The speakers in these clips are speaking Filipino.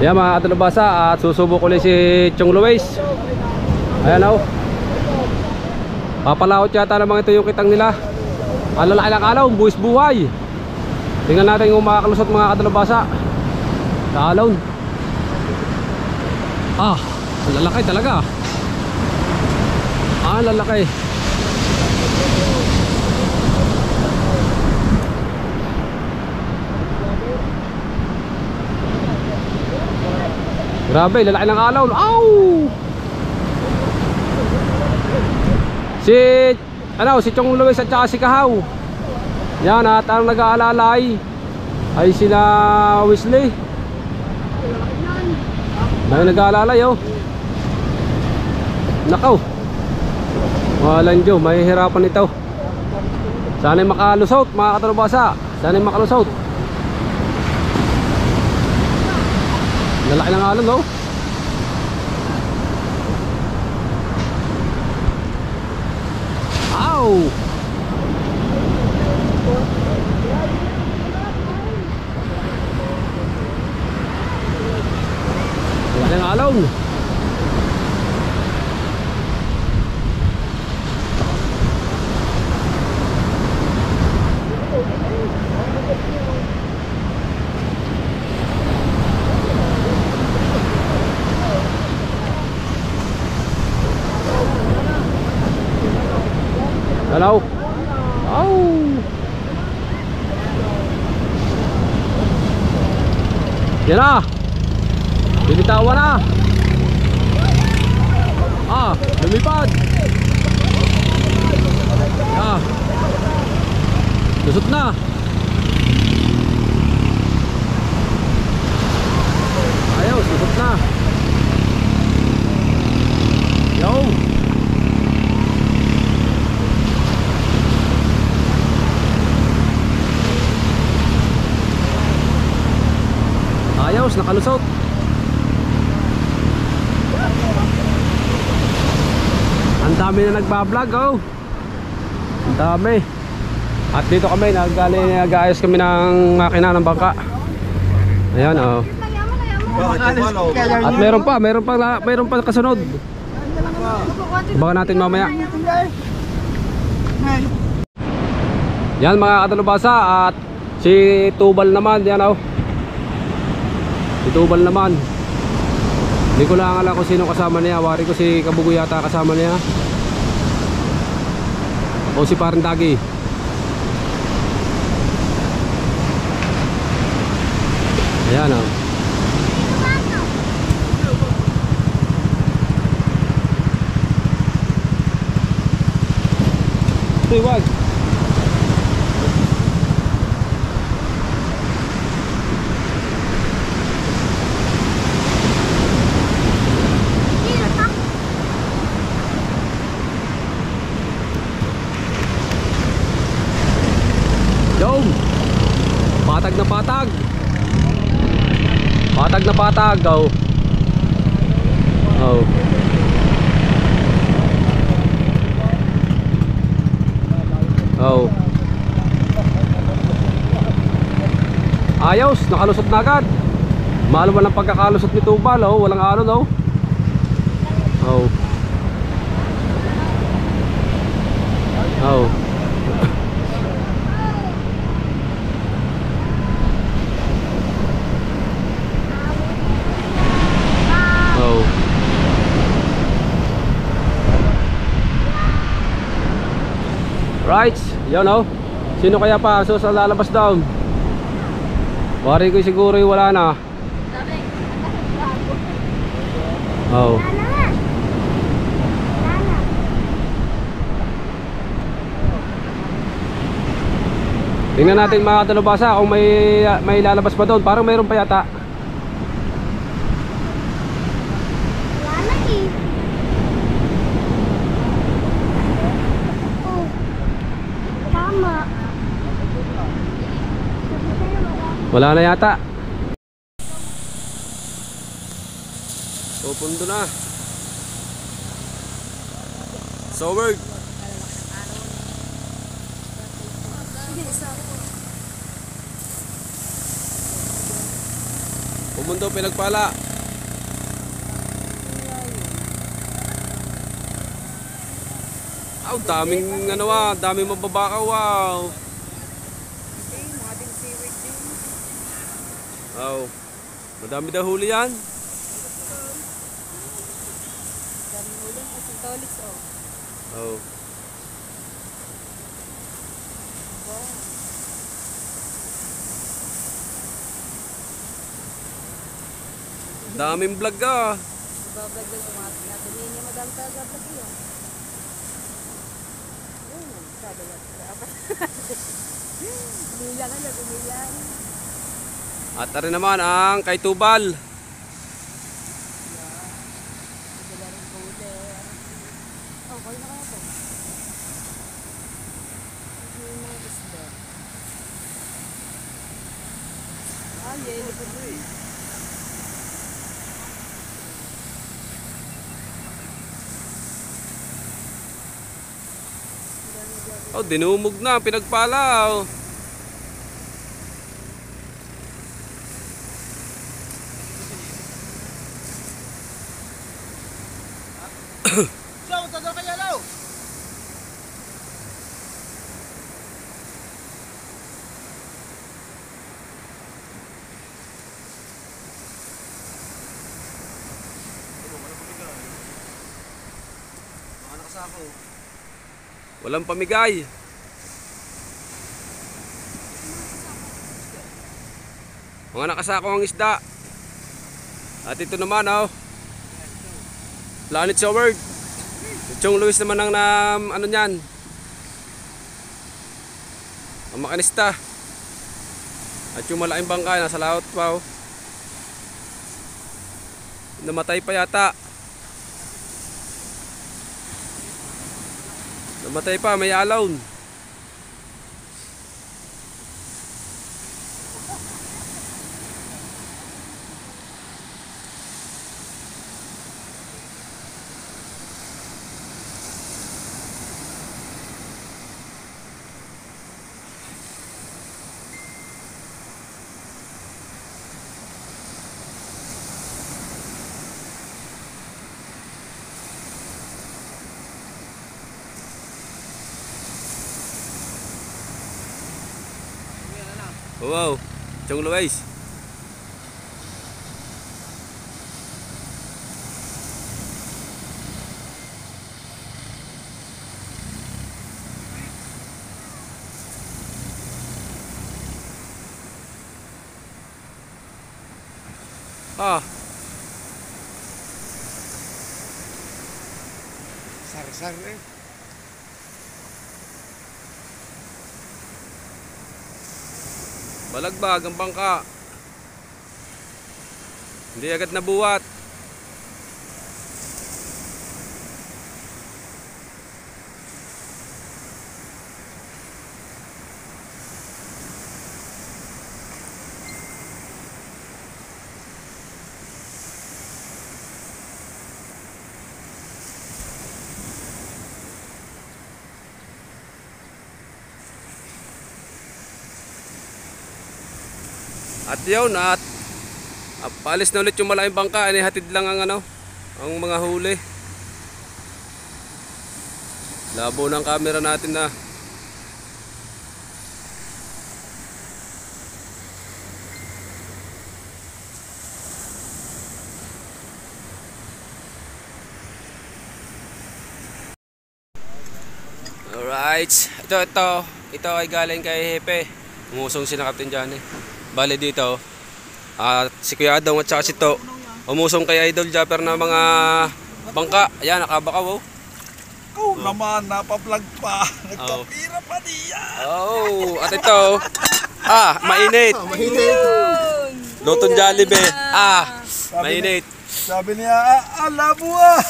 Yan mga katalabasa, at susubok ulit si Chong Luis. Ayan o. Papalaot yata naman ito yung kitang nila. Ang lalaki ng alaw, buwis buhay. Tingnan natin kung makakalusot mga katalabasa sa alaw. Ah, ang lalaki talaga. Ah, ang lalaki. Grabe, lalaki ng alaw. Aw! Si Chong Luis at saka si Kahaw. Yan, at ang nag-aalalay ay sila Wesley. May nag-aalalay oh. Nakaw. Walang Diyo, may hirapan ito. Sana'y makalusot mga katalabasa. Sana'y makalusot. Lalaki ng alon oh. Ow! Lalaki ng alon. Hello. Oh. Yan na. Binitawan na. Ah, lumipad. Ah. Lusot na. Ayaw, lusot na. Yo. Ayos, nakalusot. Ang dami na nagbablog oh. Ang dami. At dito kami nag-aayos kami ng makina ng bangka. Ayan oh. At meron pa kasunod. Baka natin mamaya. Yan mga katalabasa, at si Tubal naman yan oh. Itubal naman. Hindi ko lang alam kung sino kasama niya. Wari ko si Kabugo yata kasama niya. O si Parandagi. Ayan o. Ito iwag. Patag na patag. Patag na patag. Oh. Oh. Oh. Ayos, nakalusot na agad. Mahal man ang pagkakalusot ni Tubal oh. Walang alon oh. Oh. Oh. Right, yun oh. Sino kaya pa so sa lalabas daw? Wari ko siguro yung wala na. Oh. Tingnan natin mga katalabasa kung may lalabas pa doon. Parang mayroon pa yata. Wala na yata. Pupundo na. Sober. Bumundo pinagpala. Aw, daming ano daming mababakaw wow. Okay, mga din seaweed din. Aw. Madami daw huli yan. Daming ulan kasi tolis oh. Oh. Wow. Daming vlog ah. Ibablog lang yung mga natin niya madami talaga vlog yun. Kadalat. Bilang ano, bilang. At rin naman ang kay Tubal. Oh, kaya na kaya po. Yung mga isda. Yelo pa po eh. Oh, dinumog na, pinagpala oh. Siya, tagal kaya law. Mga nakasako. Walang pamigay. Mga nakasako ang isda. At ito naman oh. Planet Showard. Chong Luis naman ang ano niyan. Ang makanista. At yung malaking bangka nasa laot pa oh. Namatay pa yata. Namatay pa, may alon. Wow, Chong Luis. Sar-sar eh. Balagbag ang bangka. Hindi agad nabuhat. At yun, paalis na ulit yung malaking bangka. Hatid lang ang ang mga huli. Labo ng camera natin na. Alright, ito ay galing kay Hepe. Umusong si na Captain Johnny. Bale dito, si Kuya Adong at saka si To, umusong kay Idol Japper na mga bangka. Ayan, nakabakaw oh. Oh, naman, napa-vlog pa. Nagpapira pa niya. Oh, at ito, mainit. Mahilig. Lutong Jollibee. Mainit. Sabi niya, labo ah.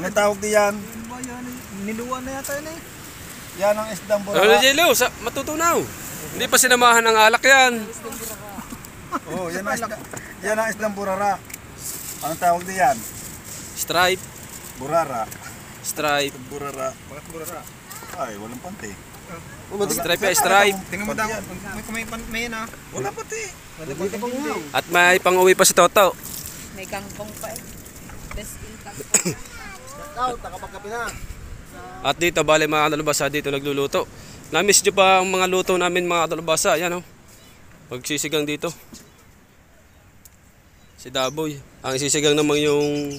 Anong tawag diyan? Niluwan na yata yun eh. Yan ang isdang Ano burara. Jello, matutunaw. Hindi pa sinamahan ng alak yan. Oh, yan ang isdang burara. Anong tawag diyan? Stripe. Burara. Stripe. Burara. Bakit burara? Ay, walang pante. Stripe ya, stripe. Tingnan mo daw. May yan ah. Wala pati. At may pang-uwi pa si Toto. May kangkong pa eh. Best in kangkong. Ikaw, takapagkapi na. At dito, bale mga kalabasa dito nagluluto. Na-miss nyo pa ang mga luto namin mga kalabasa. Yan oh. Magsisigang dito. Si Daboy. Ang isisigang naman yung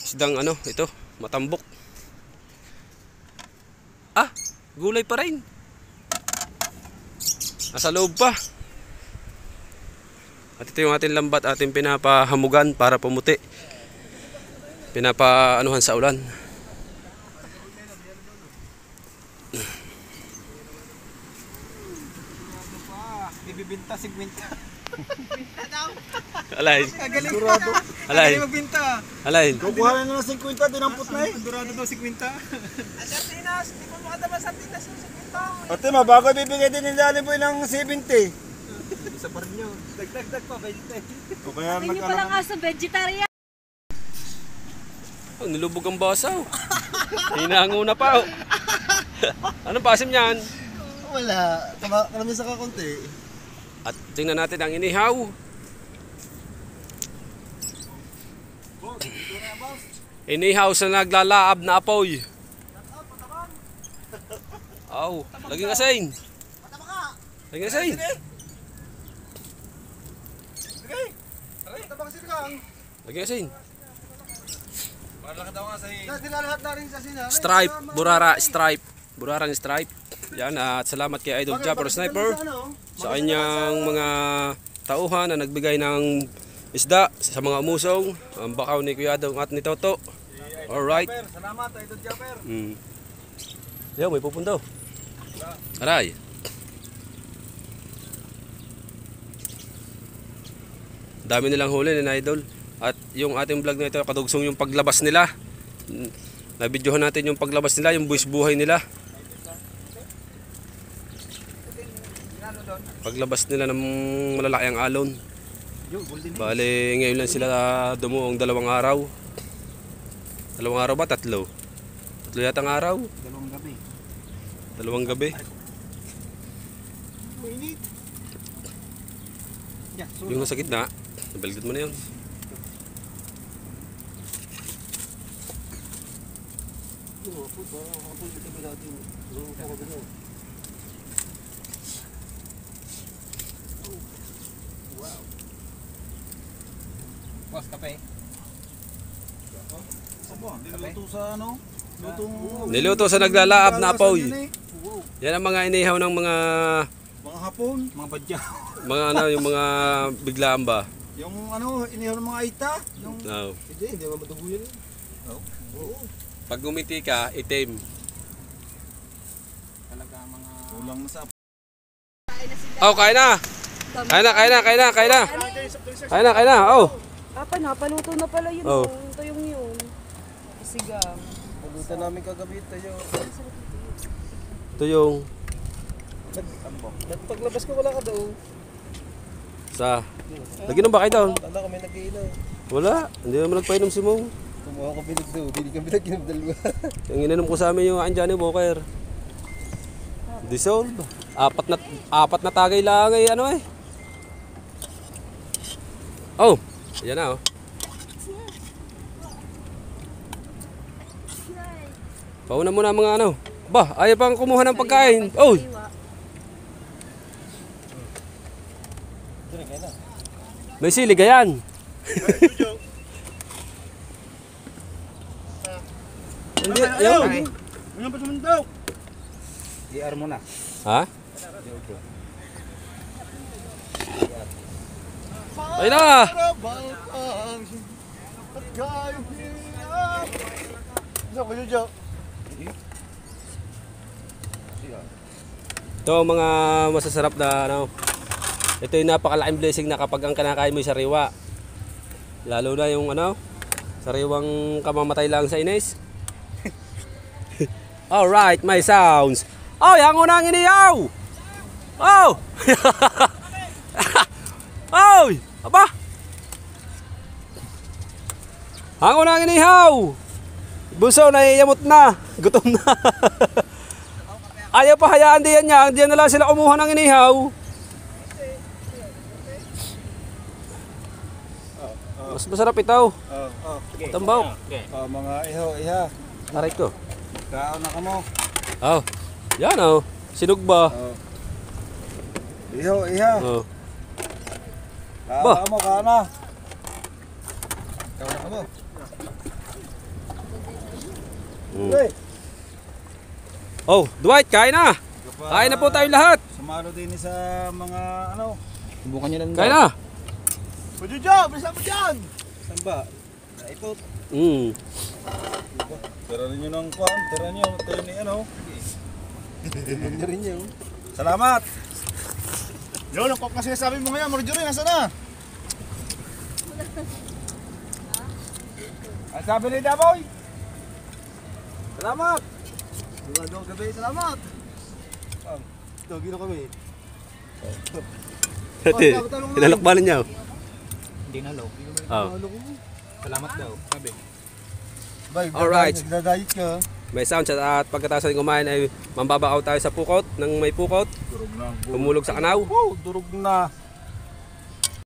isdang ano, ito, matambok. Ah, gulay pa rin. Nasa loob pa. At ito yung ating lambat, ating pinapahamugan para pumuti. Pinapaanuhan sa ulan. Ibibinta, sigwinta. Alay. Sigurado. Alay. Magbinta. Alay. Kukuha na ng 50, dinampot na eh. Sigurado daw 50. Sardinas, di mo makadama sardinas yung 50. Ate, mabago ibibigay din nila po ng 70. Isa pa rin yun. Dagdag pa, 20. O kaya Hindi pa lang aso vegetarian. Oh, nilubog ang basaw. Hinango na pa. Oh. Anong pasim niyan? Wala. Karami sa kakunti. At tingnan natin ang inihaw. Inihaw sa naglalaab na apoy. Aw, laging asin. Laging asin. Tabang sinikang. Laging asin. Para lang daw nga sa lahat na rin sa sina. Stripe, burara, stripe. Burarang stripe. Yan, at salamat kay Idol Japper Sniper sa kanyang mga tauhan na nagbigay ng isda sa mga umusong. Ang bakaw ni Kuya Dong at ni Toto. Alright. Salamat, Idol Japper. Yo, may pupunto. Aray. Dami nilang huli ni Idol. At yung ating vlog na ito, kadugsong yung paglabas nila. Nabidyohan natin yung paglabas nila, yung buwis buhay nila. Paglabas nila ng malalaki ang alon. Bale, ngayon lang sila dumuong 2 araw. 2 araw ba? 3? 3 yata ang araw. 2 gabi. 2 gabi. Mainit. Yung nasa gitna, nabalgad mo na yun. Boss, kape. Niluto sa ano? Niluto sa naglalaab na apoy. Yan ang mga inihaw ng mga Mga hapon. Mga badya. mga ano, yung mga biglaan ba. Yung ano, inihaw ng mga aita. Yung... No. Hindi naman madugo yun eh. Oo. Pag gumiti ka, itim. Talaga mga... Kulang na sa... Oh, kain na. Kain na, kain na, kain na, kain na. Kain na, kain na. Oh. Papa, napaluto na pala yun. Oh. Ito yung yun. Sigang. Pulutan namin kagabi tayo. Ito yung Paglabas ko wala ka daw. sa... Naginom ba kayo doon? Tanda kami nag-iinom. Wala. Hindi naman nagpainom si Mong. Kumuha ko binig daw. Hindi kami nag-inom dalawa. Yung ininom ko sa amin yung aking Johnny Walker. Dissolve. Apat na tagay lang ay ano eh. Oh, yan na oh. Pauna mo na mga ano. Ba, ayaw pang kumuha ng pagkain. Oh. May sili yan. Hindi, ayaw. Ano ba naman daw? DR mo na. Ha? Ayun na! Ito mga masasarap na ano. Ito yung napakalaking blessing na kapag ang kinakain mo yung sariwa. Lalo na yung ano, sariwang kamamatay lang sa inis. Alright, my sounds. Oh, yang unang iniyaw! Oh! Oh! Aba! Ang unang inihaw! Buso, naiiyamot na. Gutom na. Ayaw pa hayaan diyan niya. Diyan na lang sila kumuha ng inihaw. Mas masarap ito. Tambaw. Mga iho, iha. Aray ko. Kaon na ka mo. Oh. Yan oh. Sinugba. Iho, iha. Oh. Kaon Bah. na ka mo, kaon na. Kaon na ka mo. Mm. Hey. Oh, Dwight, kain na. Kain na po tayong lahat. Sumalo din sa mga ano. Subukan nyo lang Kain na. Pwede dyan, bisa mo dyan. Saan ba? Naipot. Mm. Tira ninyo ng kwan, tira nyo. Tayo ni ano. Tira nyo. Salamat. Yun, ang kok na sinasabi mo ngayon, Marjorie, nasa na? Ang sabi ni Daboy. Salamat. Dumadong gabi, salamat. Ito, gino kami. Tinalakbanan niya. Oh. Hindi na low. Oh. Salamat daw. Sabi. Bye, Alright. nagdadayit ka. May sound at pagkatapos ng kumain ay mambabakaw tayo sa pukot ng may pukot. Durog na. Tumulog sa kanaw. Durog na.